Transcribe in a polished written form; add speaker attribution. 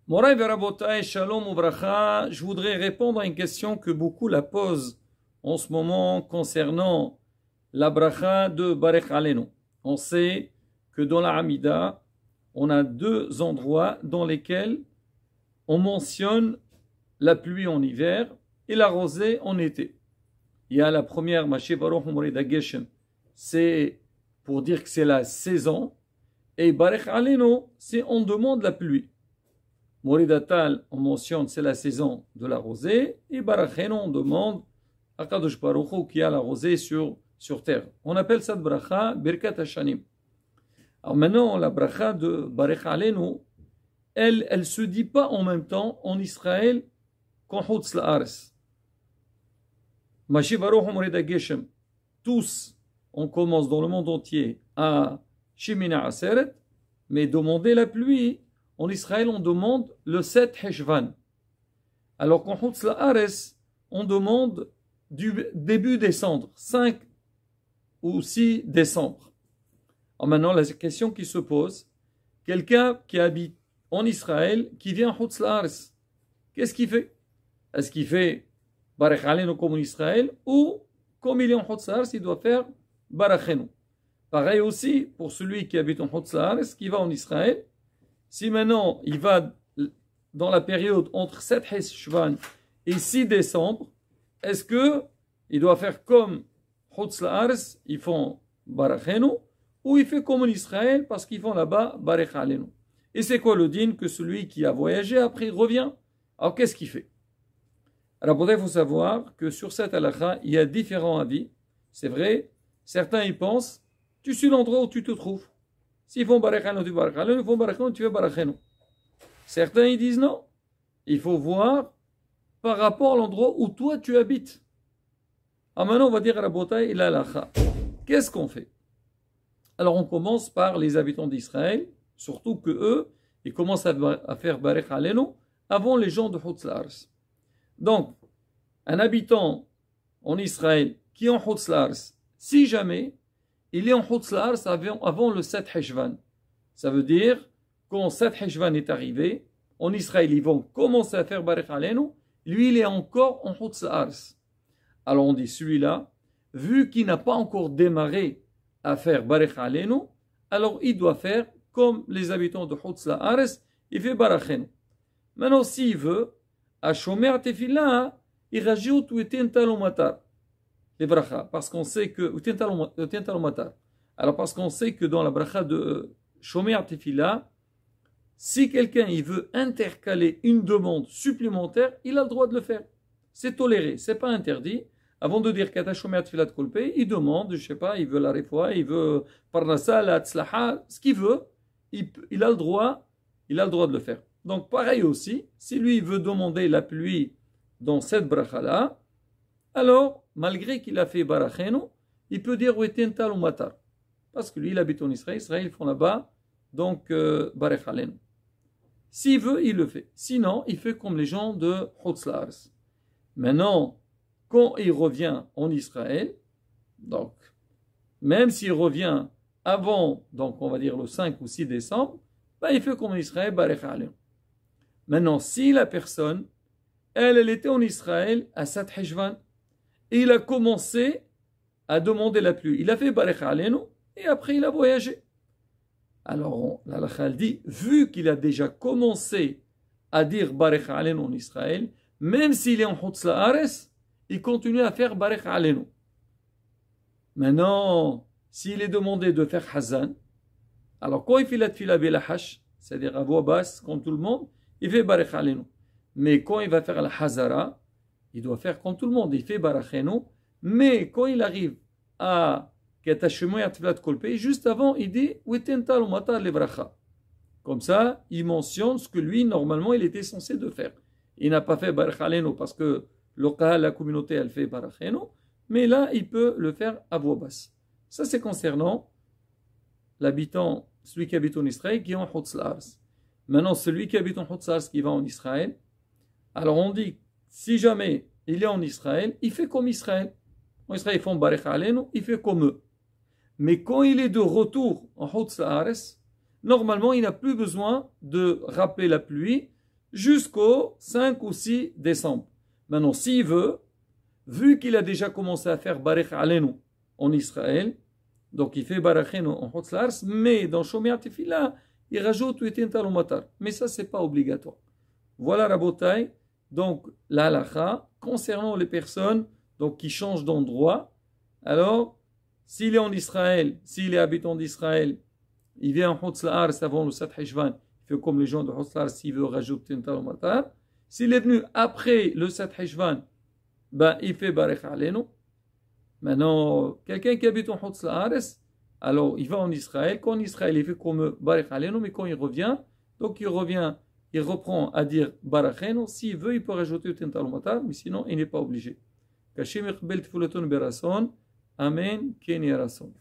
Speaker 1: Moray Verabotai, Shalom Uvracha, je voudrais répondre à une question que beaucoup la posent en ce moment concernant la bracha de Barech Alenu. On sait que dans la Hamida, on a deux endroits dans lesquels on mentionne la pluie en hiver et la rosée en été. Il y a la première, Mashe Baruch Morida Geshem, c'est pour dire que c'est la saison, et Barech Alenu, c'est on demande la pluie. Moridatal, on mentionne c'est la saison de la rosée, et Barachenu, on demande à Kadosh Baruch Hu qui a la rosée sur terre. On appelle cette bracha Birkat Hashanim. Alors maintenant, la bracha de Barech Alenu, elle se dit pas en même temps en Israël qu'en Chutz La'aretz. Mashiach Baruch Morida Geshem, tous, on commence dans le monde entier à Shemina Aseret, mais demander la pluie, en Israël, on demande le 7 Heshvan. Alors qu'en Chutz La'aretz, on demande du début décembre, 5 ou 6 décembre. Alors maintenant, la question qui se pose, quelqu'un qui habite en Israël, qui vient en Chutz La'aretz, qu'est-ce qu'il fait? Est-ce qu'il fait Barech Alenu comme en Israël, ou comme il est en Chutz La'aretz, il doit faire Barachenu? Pareil aussi pour celui qui habite en Chutz La'aretz, qui va en Israël. Si maintenant il va dans la période entre 7 Heshvan et 6 décembre, est-ce qu'il doit faire comme Chutz La'aretz, ils font Barachenu, ou il fait comme en Israël parce qu'ils font là-bas Barech Alenu? Et c'est quoi le din que celui qui a voyagé après il revient? Alors qu'est-ce qu'il fait? Alors il faut savoir que sur cette halakha, il y a différents avis. C'est vrai, certains y pensent, tu suis l'endroit où tu te trouves. S'ils font Barech Alenu, tu fais Barech Alenu, ils font Barachenu, tu fais Barachenu. Certains ils disent non, il faut voir par rapport à l'endroit où toi tu habites. Alors maintenant on va dire à la Botaï et la halakha. Qu'est-ce qu'on fait? Alors on commence par les habitants d'Israël, surtout que eux, ils commencent à faire Barech Alenu avant les gens de Chutz La'aretz. Donc, un habitant en Israël qui est en Chutz La'aretz, si jamais il est en Chutz La'aretz avant le 7 Heshvan, ça veut dire quand 7 Heshvan est arrivé, en Israël ils vont commencer à faire Barech Alenu, lui il est encore en Chutz La'aretz. Alors on dit celui-là, vu qu'il n'a pas encore démarré à faire Barech Alenu, alors il doit faire comme les habitants de Chutz La'aretz, il fait Barachenu. Maintenant s'il veut, à Shomer Tefillah, il rajoute Uiten Talomatar, les brachas, parce qu'on sait que Uiten Talomatar. Alors parce qu'on sait que dans la bracha de Shomer Tefillah, si quelqu'un il veut intercaler une demande supplémentaire, il a le droit de le faire. C'est toléré, c'est pas interdit. Avant de dire Kata Shomer Tefillah de Kolpe, il demande, je sais pas, il veut la refoua, il veut Parnassa, la Tzlaha, ce qu'il veut, il a le droit de le faire. Donc pareil aussi, si lui veut demander la pluie dans cette bracha-là, alors malgré qu'il a fait Barachenu, il peut dire Ueten Tal ou Matar. Parce que lui il habite en Israël, ils font là-bas, donc Barech Alenu. S'il veut, il le fait. Sinon, il fait comme les gens de Chutz La'aretz. Maintenant, quand il revient en Israël, donc même s'il revient avant, donc on va dire le 5 ou 6 décembre, ben, il fait comme en Israël, Barech Alenu. Maintenant, si la personne, elle était en Israël à 7 Heshvan, et il a commencé à demander la pluie. Il a fait Barech Alenu, et après il a voyagé. Alors, la halakha dit, vu qu'il a déjà commencé à dire Barech Alenu en Israël, même s'il est en Chutz La'aretz, il continue à faire Barech Alenu. Maintenant, s'il est demandé de faire Hazan, alors quand il fait la tfila belahash, c'est-à-dire à voix basse, comme tout le monde, il fait Barech Alenu. Mais quand il va faire la Hazara, il doit faire comme tout le monde, il fait Barachenu. Mais quand il arrive à juste avant, il dit comme ça, il mentionne ce que lui, normalement, il était censé de faire. Il n'a pas fait Barech Alenu parce que la communauté, elle fait Barachenu. Mais là, il peut le faire à voix basse. Ça, c'est concernant l'habitant, celui qui habite en Israël, qui est en Chutz La'aretz. Maintenant, celui qui habite en Chutz La'aretz, qui va en Israël, alors on dit, si jamais il est en Israël, il fait comme Israël. En Israël, ils font Barech Alenu, il fait comme eux. Mais quand il est de retour en Chutz La'aretz, normalement, il n'a plus besoin de rappeler la pluie, jusqu'au 5 ou 6 décembre. Maintenant, s'il veut, vu qu'il a déjà commencé à faire Baruch Alenu en Israël, donc il fait Baruch Alenu en Chutz La'aretz, mais dans Shomiat Tefillah, il rajoute Uitin Talumatar. Mais ça, c'est pas obligatoire. Voilà Rabotai, donc la halakha concernant les personnes donc, qui changent d'endroit. Alors, s'il est en Israël, s'il est habitant d'Israël, il vient en Chutz La'aretz avant le 7 Heshvan, il fait comme les gens de Chutz La'aretz s'il veut rajouter un Talumatar. S'il est venu après le 7 Heshvan, ben, il fait Baruch Alenu. Maintenant, quelqu'un qui habite en Chutz La'aretz, alors il va en Israël. Quand en Israël, il fait comme Baruch Alenu, mais quand il revient, donc il reprend à dire Baruch Alenu. S'il veut, il peut rajouter un Talumatar, mais sinon, il n'est pas obligé. Kashim Iqbel Tfulaton Berason. Amen. Ken Yarason.